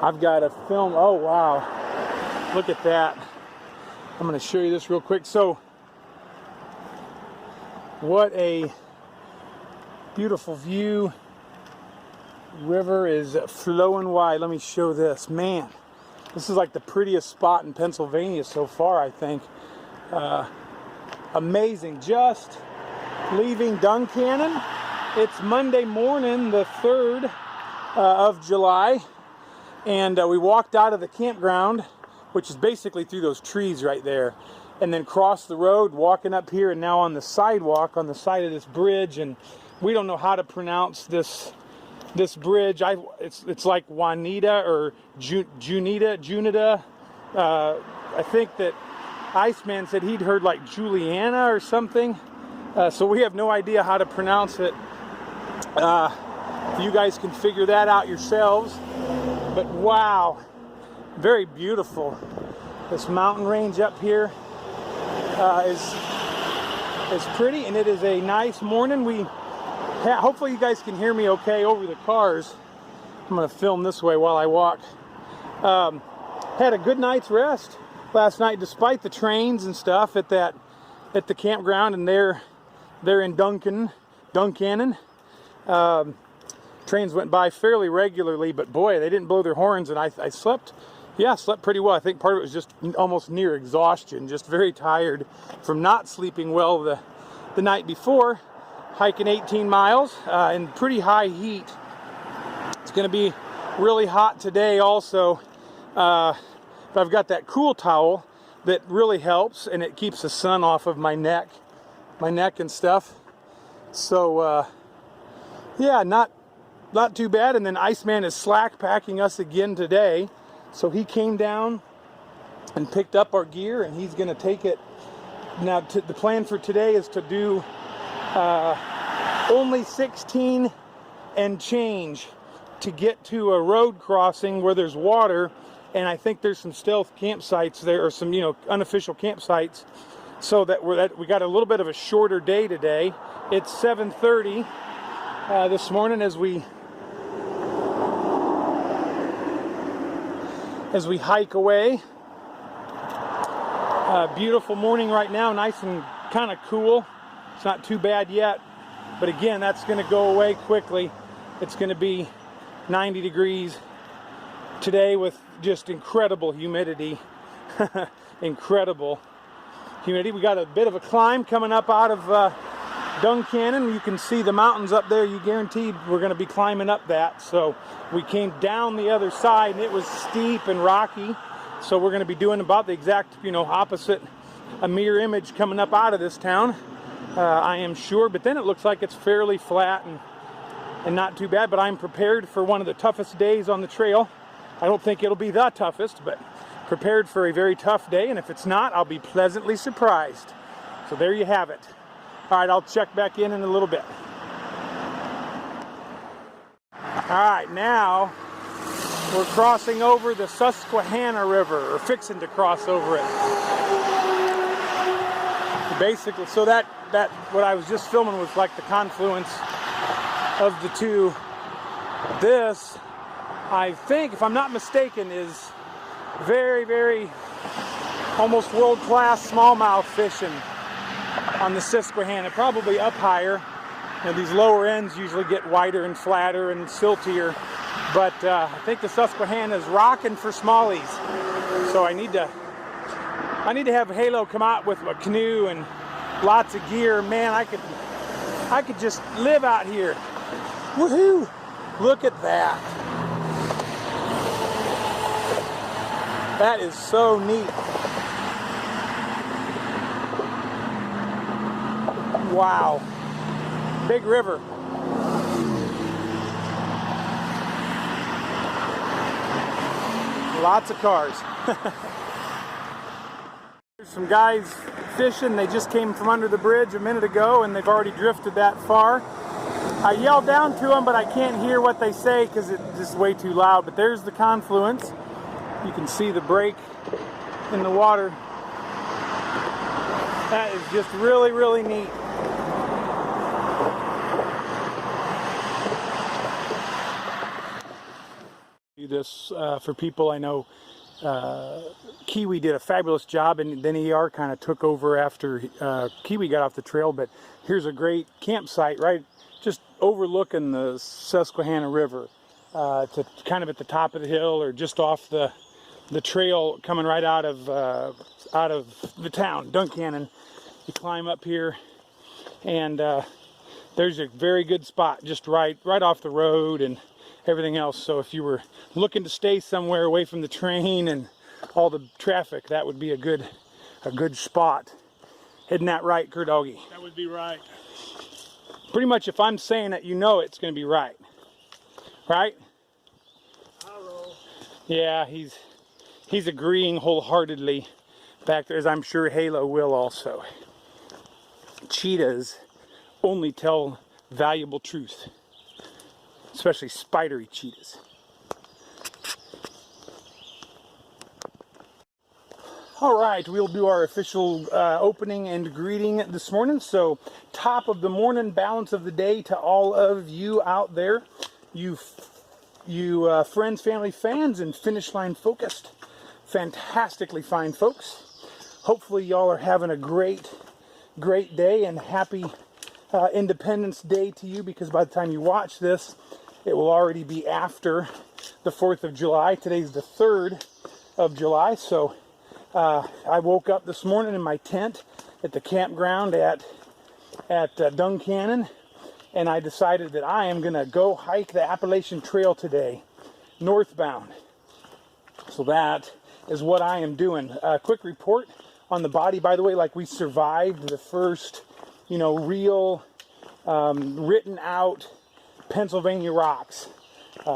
I've got a film. Oh, wow. Look at that. I'm going to show you this real quick. So, what a beautiful view. River is flowing wide. Let me show this. Man, this is like the prettiest spot in Pennsylvania so far, I think. Amazing. Just leaving Duncannon. It's Monday morning, the 3rd of July. And we walked out of the campground, which is basically through those trees right there, and then crossed the road, walking up here, and now on the sidewalk on the side of this bridge. And we don't know how to pronounce this bridge. It's like Juanita or Junita. I think that Iceman said he'd heard like Juliana or something. So we have no idea how to pronounce it. You guys can figure that out yourselves. But wow, very beautiful. This mountain range up here is pretty, and it is a nice morning. Hopefully you guys can hear me okay over the cars. I'm going to film this way while I walk. Had a good night's rest last night, despite the trains and stuff at the campground, and they're in Duncannon. Trains went by fairly regularly, but boy, they didn't blow their horns, and I slept pretty well. I think part of it was just almost near exhaustion, just very tired from not sleeping well the night before, hiking 18 miles in pretty high heat. It's going to be really hot today also, but I've got that cool towel that really helps, and it keeps the sun off of my neck and stuff. So yeah, not too bad. And then Iceman is slack packing us again today, so he came down and picked up our gear, and he's going to take it. Now the plan for today is to do only 16 and change to get to a road crossing where there's water, and I think there's some stealth campsites there, or some unofficial campsites, so that we got a little bit of a shorter day today. It's 7:30 this morning as we hike away. Beautiful morning right now, nice and kind of cool. It's not too bad yet, but again, that's going to go away quickly. It's going to be 90 degrees today with just incredible humidity. Incredible humidity. We got a bit of a climb coming up out of Duncannon. You can see the mountains up there. You guaranteed we're going to be climbing up that. So we came down the other side, and it was steep and rocky. So we're going to be doing about the exact, opposite, a mirror image coming up out of this town, I am sure. But then it looks like it's fairly flat and not too bad. But I'm prepared for one of the toughest days on the trail. I don't think it'll be the toughest, but prepared for a very tough day. And if it's not, I'll be pleasantly surprised. So there you have it. All right, I'll check back in a little bit. All right, now we're crossing over the Susquehanna River, or fixing to cross over it. Basically, so that what I was just filming was like the confluence of the two. This, I think, if I'm not mistaken, is very, very almost world-class smallmouth fishing on the Susquehanna, probably up higher. These lower ends usually get wider and flatter and siltier, but I think the Susquehanna is rocking for smallies. So I need to have Halo come out with a canoe and lots of gear. Man, I could just live out here. Woohoo! Look at that. That is so neat. Wow. Big river. Lots of cars. There's some guys fishing. They just came from under the bridge a minute ago, and they've already drifted that far. I yelled down to them, but I can't hear what they say because it's just way too loud. But there's the confluence. You can see the break in the water. That is just really, really neat. do this for people. I know Kiwi did a fabulous job, and then ER kind of took over after Kiwi got off the trail. But here's a great campsite right just overlooking the Susquehanna River, to kind of at the top of the hill or just off the trail coming right out of the town, Duncannon. You climb up here, and there's a very good spot just right off the road and everything else. So if you were looking to stay somewhere away from the train and all the traffic, that would be a good spot. Isn't that right, Cur Doggy? That would be right. Pretty much, if I'm saying it, you know it's going to be right. Right? Hello. Yeah, he's agreeing wholeheartedly back there, as I'm sure Halo will also. Cheetahs only tell valuable truth, especially spidery cheetahs. All right, we'll do our official opening and greeting this morning. So, top of the morning, balance of the day to all of you out there, you friends, family, fans, and finish line focused. Fantastically fine folks. Hopefully y'all are having a great day, and happy Independence Day to you, because by the time you watch this, it will already be after the 4th of July. Today's the 3rd of July, so I woke up this morning in my tent at the campground at Duncannon, and I decided that I am going to go hike the Appalachian Trail today, northbound. So that is what I am doing. A quick report on the body, by the way, like we survived the first, real written out Pennsylvania rocks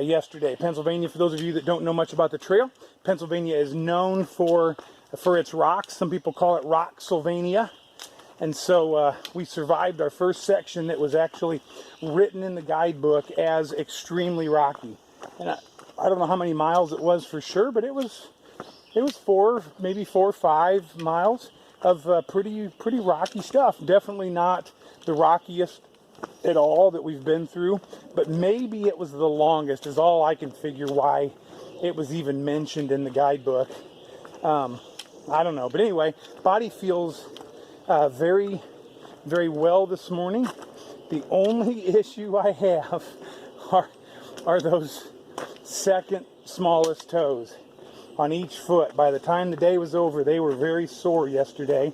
yesterday. Pennsylvania, for those of you that don't know much about the trail, Pennsylvania is known for its rocks. Some people call it Rocksylvania. And so we survived our first section that was actually written in the guidebook as extremely rocky. And I don't know how many miles it was for sure, but it was maybe 4 or 5 miles of pretty rocky stuff. Definitely not the rockiest at all that we've been through, but maybe it was the longest, is all I can figure why it was even mentioned in the guidebook. I don't know, but anyway, body feels very, very well this morning. The only issue I have are those second smallest toes on each foot. By the time the day was over, they were very sore yesterday.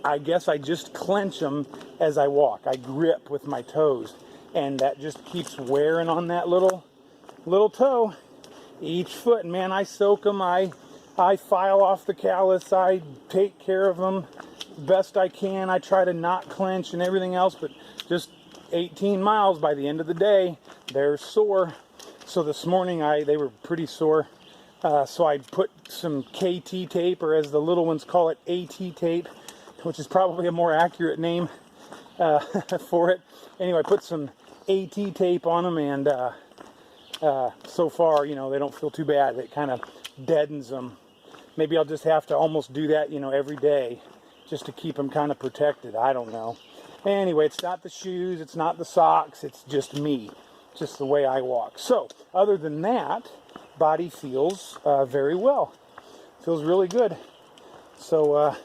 I guess I just clench them as I walk. I grip with my toes, and that just keeps wearing on that little toe each foot. And man, I soak them. I file off the callus. I take care of them best I can. I try to not clench and everything else, but just 18 miles by the end of the day, they're sore. So this morning they were pretty sore. So I put some KT tape, or as the little ones call it, AT tape, which is probably a more accurate name for it. Anyway, I put some AT tape on them, and so far, they don't feel too bad. It kind of deadens them. Maybe I'll just have to almost do that, every day, just to keep them kind of protected. I don't know. Anyway, it's not the shoes, it's not the socks, it's just me, just the way I walk. So, other than that, body feels very well. Feels really good. So,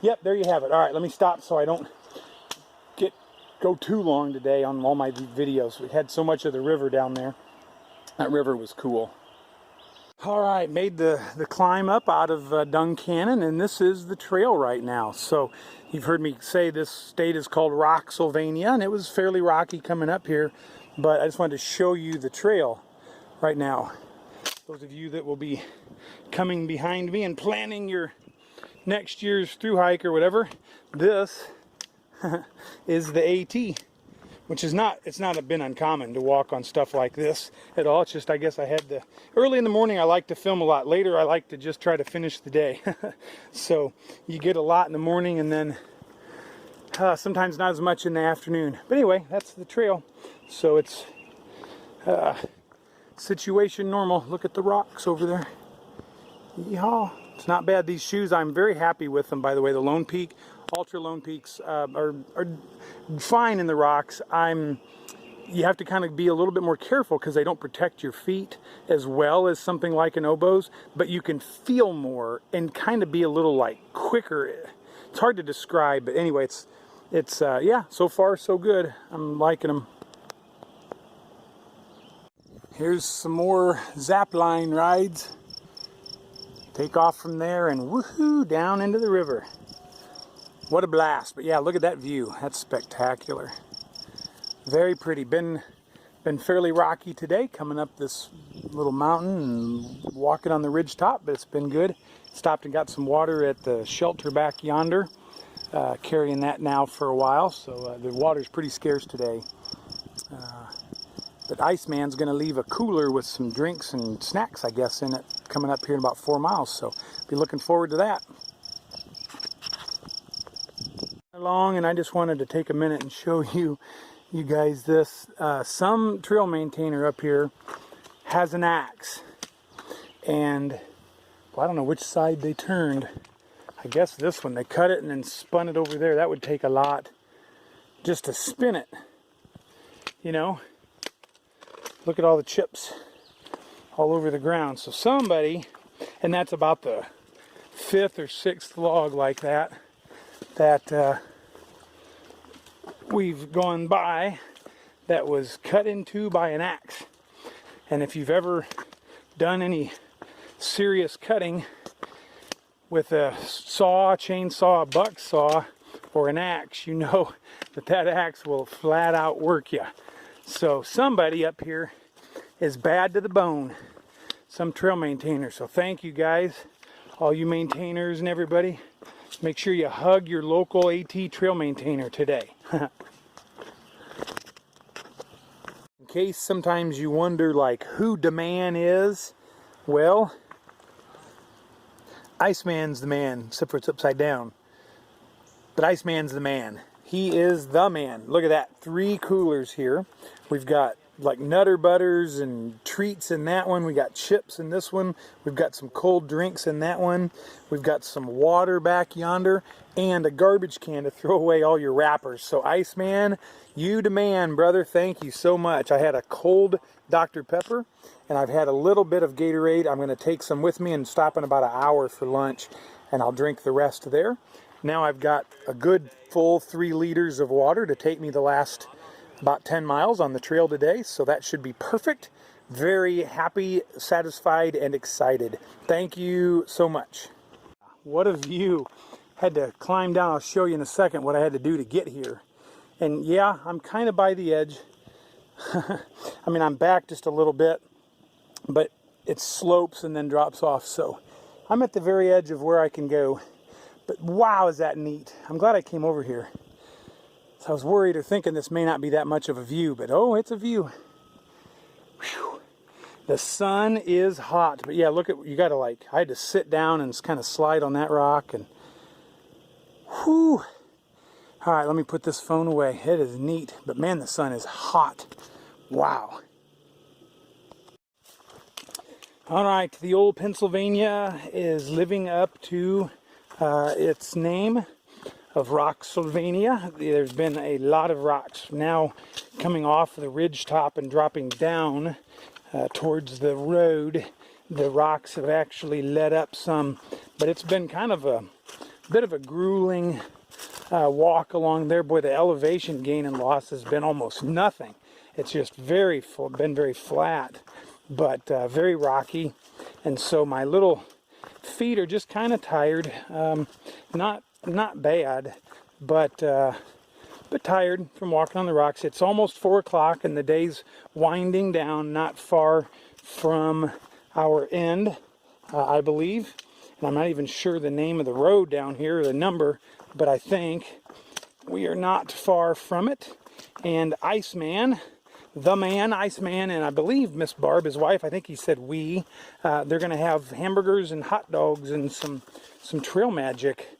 yep, there you have it. All right, let me stop so I don't go too long today on all my videos. We had so much of the river down there. That river was cool. All right, made the climb up out of Duncannon, and this is the trail right now. So you've heard me say this state is called Rocksylvania, and it was fairly rocky coming up here, but I just wanted to show you the trail right now. Those of you that will be coming behind me and planning your next year's through hike or whatever, this is the AT, which is it's not been uncommon to walk on stuff like this at all. It's just, I guess I had early in the morning I like to film a lot. Later I like to just try to finish the day. So you get a lot in the morning, and then sometimes not as much in the afternoon. But anyway, that's the trail. So it's situation normal. Look at the rocks over there. Yeehaw. It's not bad. These shoes, I'm very happy with them, by the way. The Lone Peak, Ultra Lone Peaks are fine in the rocks. I'm you have to kind of be a little bit more careful because they don't protect your feet as well as something like an oboes, but you can feel more and kind of be a little like quicker. It's hard to describe, but anyway, it's yeah, so far so good. I'm liking them. Here's some more zap line rides. Take off from there and woohoo, down into the river. What a blast. But yeah, look at that view. That's spectacular. Very pretty. Been fairly rocky today, coming up this little mountain and walking on the ridge top, but it's been good. Stopped and got some water at the shelter back yonder. Carrying that now for a while, so the water's pretty scarce today. But Iceman's going to leave a cooler with some drinks and snacks, I guess, in it coming up here in about 4 miles, so be looking forward to that. Along, and I just wanted to take a minute and show you guys this. Some trail maintainer up here has an axe, and well, I don't know which side they turned. I guess this one. They cut it and then spun it over there. That would take a lot just to spin it, you know. Look at all the chips all over the ground. So somebody, and that's about the 5th or 6th log like that we've gone by that was cut into by an axe. And if you've ever done any serious cutting with a saw, chainsaw, a buck saw, or an axe, you know that axe will flat out work you. So somebody up here is bad to the bone. Some trail maintainer. So thank you guys, all you maintainers and everybody. Make sure you hug your local AT trail maintainer today. In case sometimes you wonder like who the man is, well, Iceman's the man, except for it's upside down. But Iceman's the man. He is the man. Look at that. 3 coolers here. We've got like Nutter Butters and treats in that one. We got chips in this one. We've got some cold drinks in that one. We've got some water back yonder and a garbage can to throw away all your wrappers. So Iceman, you the man, brother. Thank you so much. I had a cold Dr. Pepper and I've had a little bit of Gatorade. I'm going to take some with me and stop in about an hour for lunch, and I'll drink the rest there. Now I've got a good full 3 liters of water to take me the last about 10 miles on the trail today, so that should be perfect. Very happy, satisfied, and excited. Thank you so much. What a view. Had to climb down. I'll show you in a second what I had to do to get here. And yeah, I'm kind of by the edge. I mean, I'm back just a little bit, but it slopes and then drops off, so I'm at the very edge of where I can go. But wow, is that neat. I'm glad I came over here. So I was worried or thinking this may not be that much of a view, but oh, it's a view. Whew. The sun is hot, but yeah, look at, you gotta like, I had to sit down and kind of slide on that rock, and whew. All right, let me put this phone away. It is neat, but man, the sun is hot. Wow. All right, the old Pennsylvania is living up to its name of Rocksylvania. There's been a lot of rocks now coming off the ridge top and dropping down towards the road. The rocks have actually let up some, but it's been kind of a bit of a grueling walk along there. Boy, the elevation gain and loss has been almost nothing. It's just been very flat, but very rocky, and so my little feet are just kind of tired. Not bad, but tired from walking on the rocks. It's almost 4 o'clock and the day's winding down not far from our end, I believe. And I'm not even sure the name of the road down here, or the number, but I think we are not far from it. And Iceman, the man, Iceman, and I believe Miss Barb, his wife, I think he said we, they're going to have hamburgers and hot dogs and some trail magic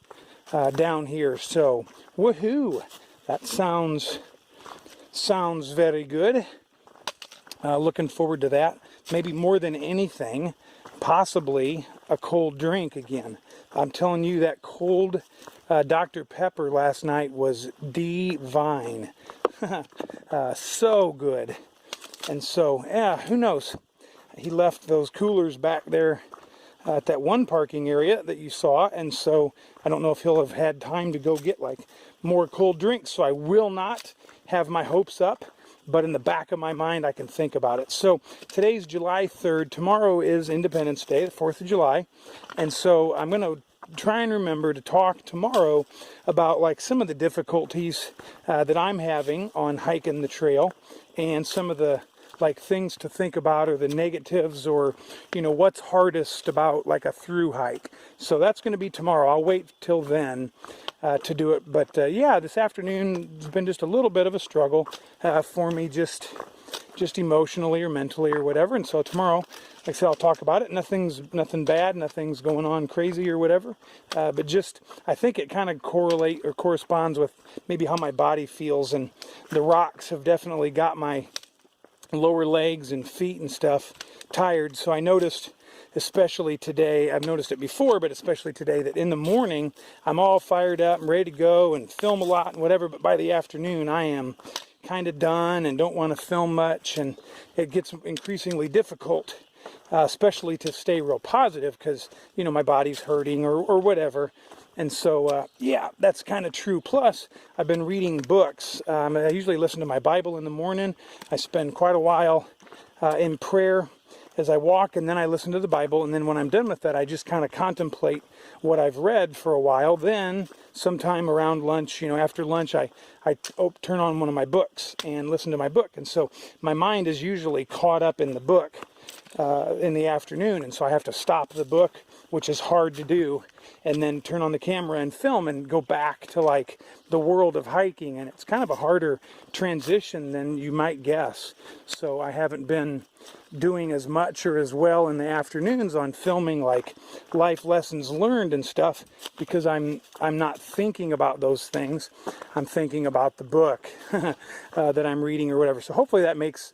down here. So woohoo, that sounds very good. Looking forward to that. Maybe more than anything, possibly a cold drink again. I'm telling you, that cold Dr. Pepper last night was divine. So good. And so, yeah, who knows? He left those coolers back there at that one parking area that you saw, and so I don't know if he'll have had time to go get like more cold drinks, so I will not have my hopes up, but in the back of my mind I can think about it. So today's July 3rd. Tomorrow is Independence Day, the 4th of July, and so I'm going to try and remember to talk tomorrow about like some of the difficulties that I'm having on hiking the trail, and some of the like things to think about, or the negatives, or what's hardest about like a through hike. So that's going to be tomorrow. I'll wait till then to do it. But yeah, this afternoon has been just a little bit of a struggle for me, just emotionally or mentally or whatever. And so tomorrow, like I said, I'll talk about it. Nothing bad, nothing's going on crazy or whatever. But just, I think it kind of corresponds with maybe how my body feels. And the rocks have definitely got my lower legs and feet and stuff tired. So I noticed, especially today, I've noticed it before, but especially today, that in the morning I'm all fired up and ready to go and film a lot and whatever, but by the afternoon I am kind of done and don't want to film much, and it gets increasingly difficult, especially to stay real positive, because my body's hurting or whatever. And so, yeah, that's kind of true. Plus, I've been reading books. I usually listen to my Bible in the morning. I spend quite a while in prayer as I walk, and then I listen to the Bible. And then when I'm done with that, I just kind of contemplate what I've read for a while. Then, sometime around lunch, after lunch, I turn on one of my books and listen to my book. And so my mind is usually caught up in the book in the afternoon. And so I have to stop the book, which is hard to do, and then turn on the camera and film and go back to like the world of hiking. And it's kind of a harder transition than you might guess. So I haven't been doing as much or as well in the afternoons on filming like life lessons learned and stuff, because I'm not thinking about those things. I'm thinking about the book that I'm reading or whatever. So hopefully that makes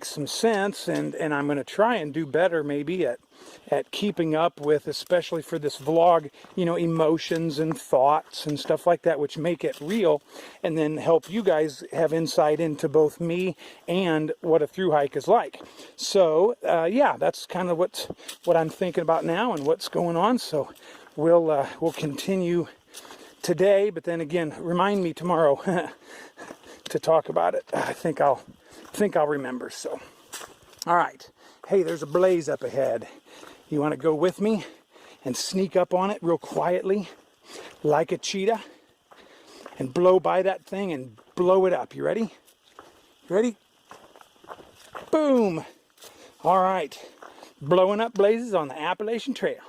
some sense, and I'm going to try and do better maybe at keeping up with, especially for this vlog, emotions and thoughts and stuff like that, which make it real, and then help you guys have insight into both me and what a through hike is like. So yeah, that's kind of what I'm thinking about now and what's going on. So we'll continue today, but then again, remind me tomorrow to talk about it. I think I'll remember. So, all right. Hey, there's a blaze up ahead. You want to go with me and sneak up on it real quietly, like a cheetah, and blow by that thing and blow it up? You ready? You ready? Boom! All right. Blowing up blazes on the Appalachian Trail.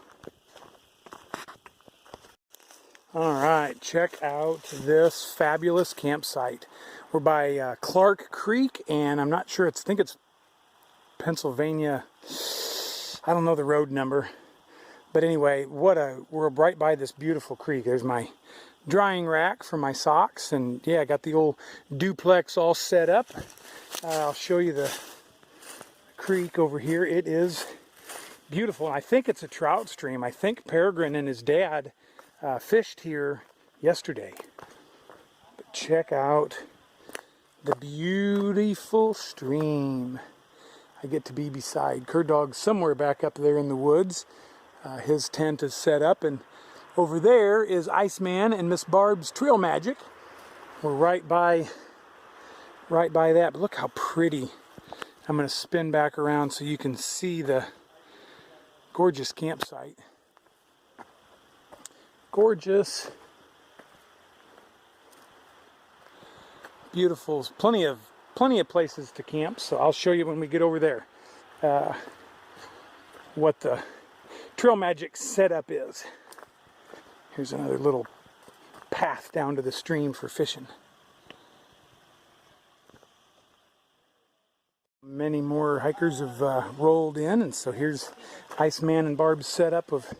All right, check out this fabulous campsite. We're by Clark Creek, and I'm not sure, I think it's Pennsylvania. I don't know the road number. But anyway, we're right by this beautiful creek. There's my drying rack for my socks, and yeah, I got the old duplex all set up. I'll show you the creek over here. It is beautiful. I think it's a trout stream. I think Peregrine and his dad fished here yesterday. But check out the beautiful stream. I get to be beside Cur Dog somewhere back up there in the woods. His tent is set up, and over there is Iceman and Miss Barb's Trail Magic. We're right by that. But look how pretty. I'm going to spin back around so you can see the gorgeous campsite. Gorgeous. Beautiful. Plenty of places to camp, so I'll show you when we get over there what the Trail Magic setup is. Here's another little path down to the stream for fishing. Many more hikers have rolled in, and so here's Iceman and Barb's setup of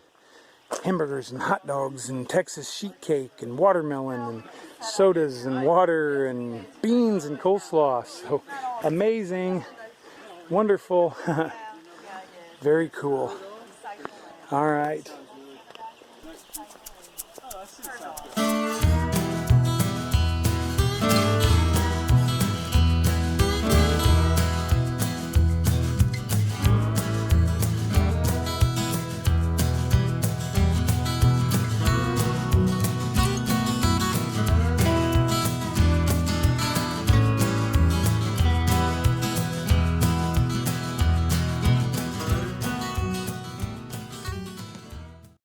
hamburgers and hot dogs and Texas sheet cake and watermelon and sodas and water and beans and coleslaw. So amazing, wonderful, very cool. All right.